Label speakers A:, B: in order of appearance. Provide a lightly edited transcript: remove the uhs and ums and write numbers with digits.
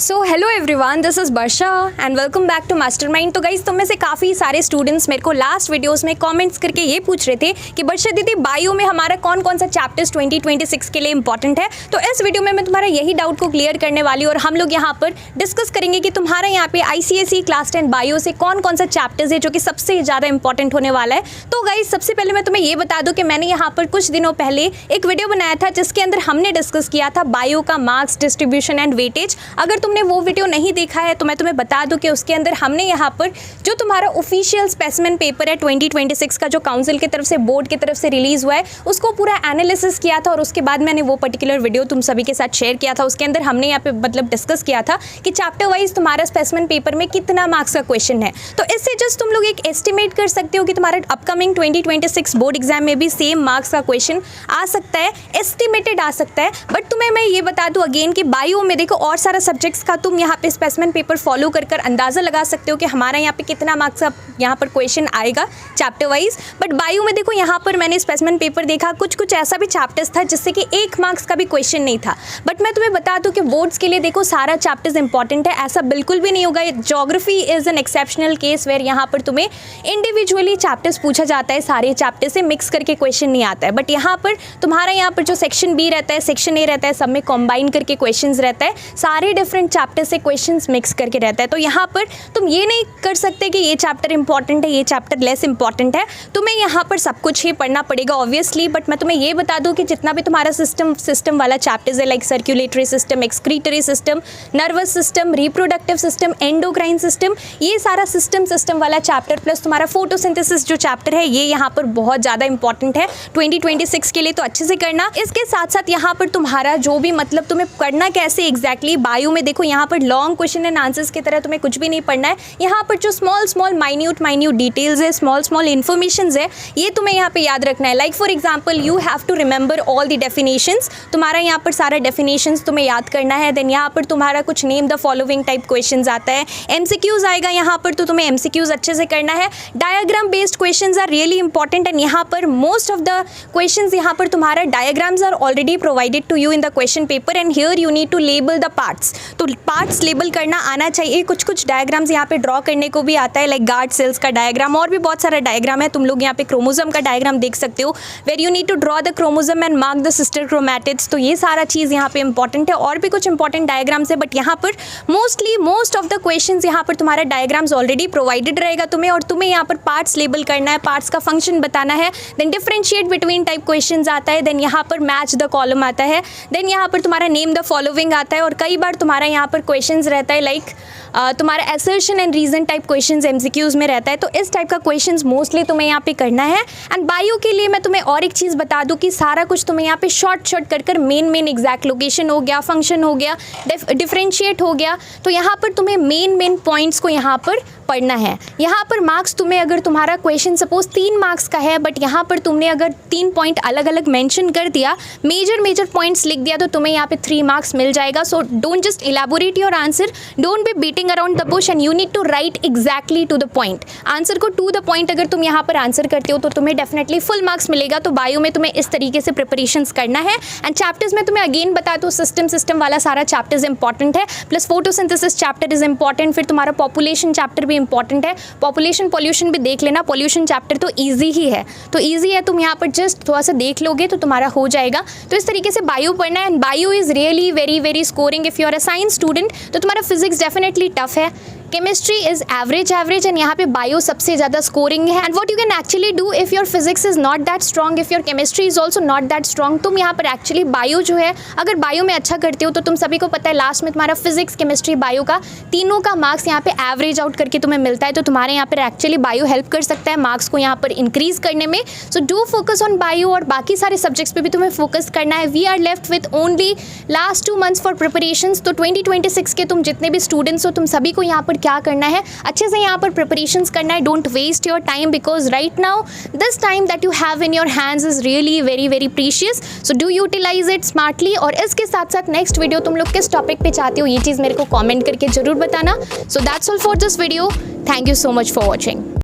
A: So hello everyone, this is Varsha and welcome back to Mastermind. तो guys, तुम में से काफ़ी सारे स्टूडेंट्स मेरे को लास्ट वीडियोस में कमेंट्स करके ये पूछ रहे थे कि वर्षा दीदी, बायो में हमारा कौन कौन सा चैप्टर्स 2026 के लिए इंपॉर्टेंट है। तो इस वीडियो में मैं तुम्हारा यही डाउट को क्लियर करने वाली हूँ और हम लोग यहाँ पर डिस्कस करेंगे कि तुम्हारा यहाँ पे ICSE क्लास 10 बायो से कौन कौन सा चैप्टर्स है जो कि सबसे ज़्यादा इंपॉर्टेंट होने वाला है। तो गाइज, सबसे पहले मैं तुम्हें ये बता दूँ कि मैंने यहाँ पर कुछ दिनों पहले एक वीडियो बनाया था जिसके अंदर हमने डिस्कस किया था बायो का मार्क्स डिस्ट्रीब्यूशन एंड वेटेज। अगर तुमने वो वीडियो नहीं देखा है तो मैं तुम्हें बता दूं कि उसके अंदर हमने यहाँ पर जो तुम्हारा ऑफिशियल स्पेसिमेन पेपर है 2026 का, जो काउंसिल की तरफ से, बोर्ड की तरफ से रिलीज हुआ है, उसको पूरा एनालिसिस किया था और उसके बाद मैंने वो पर्टिकुलर वीडियो तुम सभी के साथ शेयर किया था। उसके अंदर हमने यहाँ पे मतलब डिस्कस किया था कि चैप्टर वाइज तुम्हारा स्पेसिमेन पेपर में कितना मार्क्स का क्वेश्चन है। तो इससे जस्ट तुम लोग एक एस्टिमेट कर सकते हो कि तुम्हारा अपकमिंग 2026 बोर्ड एग्जाम में भी सेम मार्क्स का क्वेश्चन आ सकता है, एस्टिमेटेड आ सकता है। बट तुम्हें मैं ये बता दूं अगेन कि बायो में देखो और सारा सब्जेक्ट्स का तुम यहाँ पे स्पेसिमेन पेपर फॉलो कर अंदाज़ा लगा सकते हो कि हमारा यहाँ पे कितना मार्क्स का यहाँ पर क्वेश्चन आएगा चैप्टर वाइज। बट बायो में देखो यहाँ पर मैंने स्पेसिमेन पेपर देखा, कुछ ऐसा भी चैप्टर्स था जिससे कि 1 मार्क्स का भी क्वेश्चन नहीं था। बट मैं तुम्हें बता दूं कि बोर्ड्स के लिए देखो सारा चैप्टर्स इंपॉर्टेंट है, ऐसा बिल्कुल भी नहीं होगा। Geography is an exceptional case where यहाँ पर तुम्हें इंडिविजुअली चैप्टर्स पूछा जाता है, सारे चैप्टर से मिक्स करके क्वेश्चन नहीं आता है। बट यहाँ पर तुम्हारा यहाँ पर जो सेक्शन बी रहता है, सेक्शन ए रहता है, सब में कॉम्बाइन करके क्वेश्चंस रहता है, सारे डिफरेंट चैप्टर से क्वेश्चंस मिक्स करके रहता है। तो यहाँ पर तुम ये नहीं कर सकते कि ये चैप्टर इंपॉर्टेंट है, ये चैप्टर लेस इंपॉर्टेंट है। तुम्हें यहाँ पर सब कुछ ही पढ़ना पड़ेगा ऑब्वियसली। बट मैं तुम्हें ये बता दूँ कि जितना भी तुम्हारा सिस्टम वाला चैप्टर्स है, like circulatory system, excretory system, nervous system, reproductive system, endocrine system, ये सारा सिस्टम वाला चैप्टर प्लस तुम्हारा फोटोसिंथेसिस जो चैप्टर है, ये यहाँ पर बहुत ज़्यादा इंपॉर्टेंट है 2026 के लिए। तो अच्छे से करना। इसके साथ साथ यहाँ पर तुम्हारा जो भी मतलब तुम्हें करना कैसे एग्जैक्टली बायो में, देखो यहाँ पर लॉन्ग क्वेश्चन एंड आंसर्स की तरह तुम्हें कुछ भी नहीं पढ़ना है। यहाँ पर जो स्मॉल माइन्यूट डिटेल्स है, स्मॉल इन्फॉर्मेशंस है, ये तुम्हें यहाँ पे याद रखना है। Like for example you have to remember all the definitions. तुम्हारा यहाँ पर सारा डेफिनेशंस तुम्हें याद करना है। देन यहाँ पर तुम्हारा कुछ name the following type questions आता है, MCQs आएगा यहाँ पर, तो तुम्हें MCQs अच्छे से करना है। Diagram based questions are really important and यहाँ पर मोस्ट ऑफ द क्वेश्चंस, यहाँ पर तुम्हारा diagrams are already provided to you in the question paper and here you need to label the parts. तो पार्ट्स लेबल करना आना चाहिए। कुछ डायग्राम्स यहाँ पे ड्रॉ करने को भी आता है, लाइक गार्ड सेल्स का डायग्राम, और भी बहुत सारा डायग्राम है। तुम लोग यहाँ पे क्रोमोसोम का डायग्राम देख सकते हो, where you need to draw the chromosome and mark the sister chromatids. तो ये सारा चीज़ यहाँ पे इंपॉर्टेंट है। और भी कुछ इंपॉर्टेंट डायग्राम्स है, बट यहाँ पर मोस्ट ऑफ द क्वेश्चंस यहाँ पर तुम्हारा डायग्राम्स ऑलरेडी प्रोवाइडेड रहेगा तुम्हें, और तुम्हें यहाँ पर पार्ट्स लेबल करना है, पार्ट्स का फंक्शन बताना है। Then differentiate between type questions आता है। देन यहाँ पर मैच द कॉलम आता है। देन यहाँ पर तुम्हारा नेम द फॉलोइंग आता है, और कई बार तुम्हारा यहाँ पर क्वेश्चंस रहता है लाइक तुम्हारा assertion and reason type questions MCQs में रहता है। तो इस टाइप का क्वेश्चंस मोस्टली तुम्हें यहाँ पे करना है। एंड बायो के लिए मैं तुम्हें और एक चीज़ बता दूं कि सारा कुछ तुम्हें यहाँ पे शॉर्ट कर मेन एग्जैक्ट लोकेशन हो गया, फंक्शन हो गया, डिफरेंशिएट हो गया। तो यहाँ पर तुम्हें मेन पॉइंट्स को यहाँ पर पढ़ना है। यहाँ पर मार्क्स तुम्हें, अगर तुम्हारा क्वेश्चन सपोज 3 मार्क्स का है, बट यहाँ पर तुमने अगर 3 पॉइंट अलग अलग मेंशन कर दिया, मेजर पॉइंट्स लिख दिया, तो तुम्हें यहाँ पे 3 मार्क्स मिल जाएगा। So don't just elaborate your answer, don't be beating around the bush and you need to write exactly to the point. Answer को टू द पॉइंट अगर तुम यहाँ पर आंसर करते हो तो तुम्हें डेफिनेटली फुल मार्क्स मिलेगा। तो बायो में तुम्हें इस तरीके से प्रिपरेशंस करना है। एंड चैप्टर्स में तुम्हें अगेन बता दो, सिस्टम वाला सारा चैप्टर्स इंपॉर्टेंट है, plus photosynthesis chapter is important. फिर तुम्हारा पॉपुलेशन चैप्टर भी इंपॉर्टेंट है। पॉपुलेशन पॉल्यूशन भी देख लेना। पॉल्यूशन चैप्टर तो ईजी ही है, तो ईजी है, तुम यहाँ पर जस्ट थोड़ा सा देख लोगे तो तुम्हारा हो जाएगा। तो इस तरीके से बायो पढ़ना है। And bio is really very scoring. If you are a science student तो तुम्हारा फिजिक्स डेफिनेटली टफ है, केमिस्ट्री इज एवरेज एंड यहाँ पे बायो सबसे ज़्यादा स्कोरिंग है। And what you can actually do if your physics is not that strong, if your chemistry is also not that strong, तुम यहाँ पर एक्चुअली बायो जो है, अगर बायो में अच्छा करते हो तो तुम सभी को पता है लास्ट में तुम्हारा फिजिक्स, केमिस्ट्री, बायो का तीनों का मार्क्स यहाँ पे एवरेज आउट करके तुम्हें मिलता है। तो तुम्हारे यहाँ पर एक्चुअली बायो हेल्प कर सकता है मार्क्स को यहाँ पर इंक्रीज करने में। So do focus on bio, और बाकी सारे सब्जेक्ट्स पे भी तुम्हें फोकस करना है। We are left with only last 2 months for preparations. तो 2026 के तुम जितने भी स्टूडेंट्स हो, तुम सभी को यहाँ पर क्या करना है, अच्छे से यहाँ पर प्रिपरेशंस करना है। Don't waste your time, because right now this time that you have in your hands is really very precious. So do utilise it smartly. और इसके साथ साथ नेक्स्ट वीडियो तुम लोग किस टॉपिक पे चाहते हो, ये चीज़ मेरे को कमेंट करके जरूर बताना। So that's all for this video. Thank you so much for watching.